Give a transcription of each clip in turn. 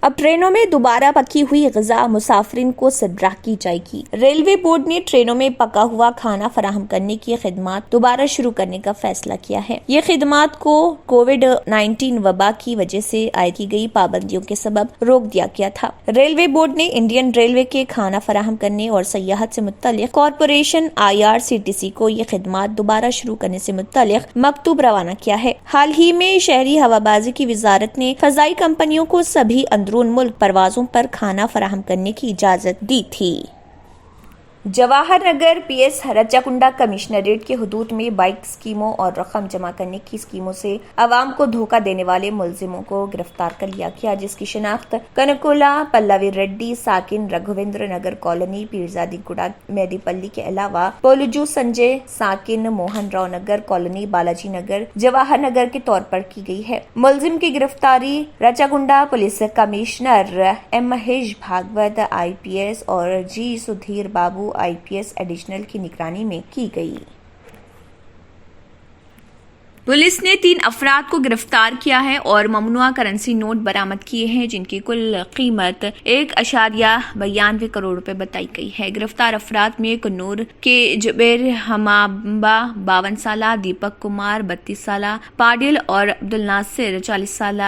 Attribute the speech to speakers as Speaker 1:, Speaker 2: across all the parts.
Speaker 1: अब ट्रेनों में दोबारा पकी हुई ग़िज़ा मुसाफिरीन को सरबराह की जाएगी। रेलवे बोर्ड ने ट्रेनों में पका हुआ खाना फराहम करने की खिदमत दोबारा शुरू करने का फैसला किया है। ये खिदमत को कोविड-19 वबा की वजह से आयद की गई पाबंदियों के सबब रोक दिया गया था। रेलवे बोर्ड ने इंडियन रेलवे के खाना फराहम करने और सयाहत से मुत्तलिक कॉरपोरेशन IRCTC को ये खिदमत दोबारा शुरू करने से मुत्तलिक मकतूब रवाना किया है। हाल ही में शहरी हवाबाजी की वजारत ने फजाई कंपनियों को सभी अंदरून मुल्क परवाजों पर खाना फराहम करने की इजाजत दी थी। जवाहर नगर PS रच्चाकुंडा कमिश्नरेट के हुदूद में बाइक स्कीमों और रकम जमा करने की स्कीमों से अवाम को धोखा देने वाले मुलजिमों को गिरफ्तार कर लिया गया, जिसकी शिनाख्त कनकुला पल्लवी रेड्डी साकिन रघुवेंद्र नगर कॉलोनी पीरजादी गुड़ा मेदीपल्ली के अलावा पोलुजू संजय साकिन मोहन राव नगर कॉलोनी बालाजी नगर जवाहर नगर के तौर पर की गई है। मुलजिम की गिरफ्तारी Rachakonda police commissioner M Mahesh Bhagwat IPS और G Sudheer Babu IPS additional की निगरानी में की गई। पुलिस ने 3 अफराद को गिरफ्तार किया है और ममनुआ करेंसी नोट बरामद किए हैं, जिनकी कुल कीमत 1.92 करोड़ रुपए बताई गई है। गिरफ्तार अफराद में कन्नूर के जुबैर हमाबा 52 साल, दीपक कुमार 32 साल, पाडिल और अब्दुल नासिर 40 साल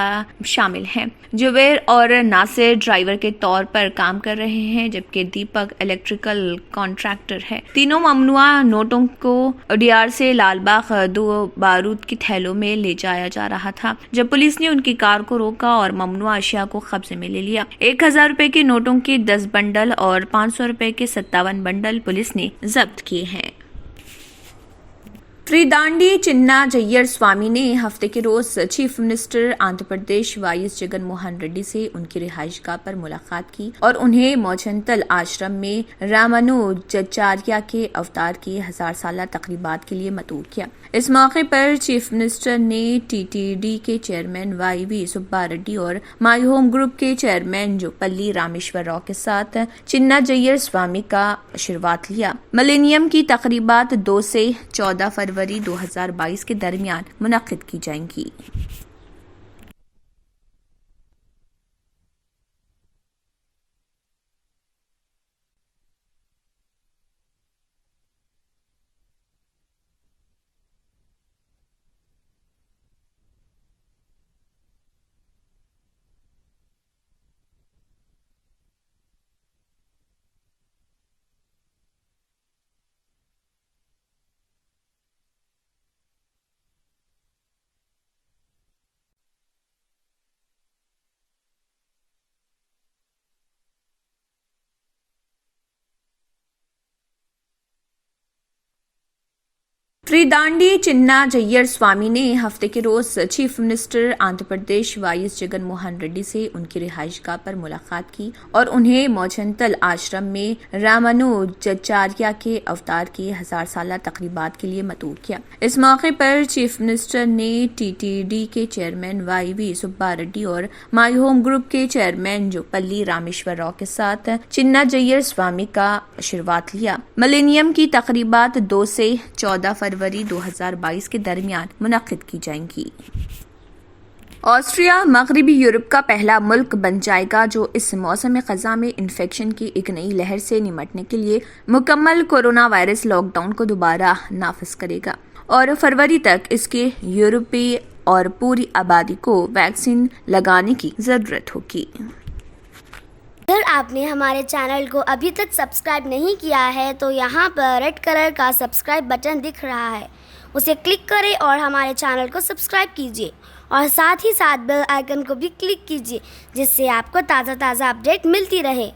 Speaker 1: शामिल हैं। जुबैर और नासिर ड्राइवर के तौर पर काम कर रहे हैं, जबकि दीपक इलेक्ट्रिकल कॉन्ट्रैक्टर है। तीनों ममनुआ नोटों को ODR से लालबाग 2 बारूद की थैलों में ले जाया जा रहा था, जब पुलिस ने उनकी कार को रोका और ममनुआ अशिया को कब्जे में ले लिया। 1000 रुपए के नोटों के 10 बंडल और 500 रुपए के 57 बंडल पुलिस ने जब्त किए हैं। त्रिदांडी चिन्ना जय्यर स्वामी ने हफ्ते के रोज chief minister Andhra Pradesh YS Jagan Mohan Reddy से उनकी रिहाइशगाह पर मुलाकात की और उन्हें मोचंतल आश्रम में रामानुजाचार्य के अवतार की 1000 साला तकरीबात के लिए मतूर किया। इस मौके पर चीफ मिनिस्टर ने TTD के चेयरमैन YV सुब्बा रेड्डी और माई होम ग्रुप के चेयरमैन जोपल्ली रामेश्वर राव के साथ चिन्ना जय्यर स्वामी का आशीर्वाद लिया। मिलेनियम की तकरीबात 2 से 14 फरवरी 2022 के दरमियान मुनक्किद की जाएंगी। त्रिदांडी चिन्ना जय्यर स्वामी ने हफ्ते के रोज chief minister Andhra Pradesh YS Jagan Mohan Reddy से उनकी रिहाइशगाह पर मुलाकात की और उन्हें मोचंतल आश्रम में रामानुजाचार्य के अवतार की 1000 साला तकरीबात के लिए मतूर किया। इस मौके पर चीफ मिनिस्टर ने TTD के चेयरमैन YV सुब्बा रेड्डी और माई होम ग्रुप के चेयरमैन जोपल्ली रामेश्वर राव के साथ चिन्ना जय्यर स्वामी का आशीर्वाद लिया। मिलेनियम की तकरीबात 2 से 14 फरवरी 2022 के दरमियान मुनक्किद की जाएंगी। ऑस्ट्रिया मगरबी यूरोप का पहला मुल्क बन जाएगा जो इस मौसम ख़ज़ा में इन्फेक्शन की एक नई लहर से निपटने के लिए मुकम्मल कोरोना वायरस लॉकडाउन को दोबारा नाफिज करेगा और फरवरी तक इसके यूरोपीय और पूरी आबादी को वैक्सीन लगाने की ज़रूरत होगी।
Speaker 2: अगर आपने हमारे चैनल को अभी तक सब्सक्राइब नहीं किया है तो यहाँ पर रेड कलर का सब्सक्राइब बटन दिख रहा है, उसे क्लिक करें और हमारे चैनल को सब्सक्राइब कीजिए और साथ ही साथ बेल आइकन को भी क्लिक कीजिए, जिससे आपको ताज़ा अपडेट मिलती रहे।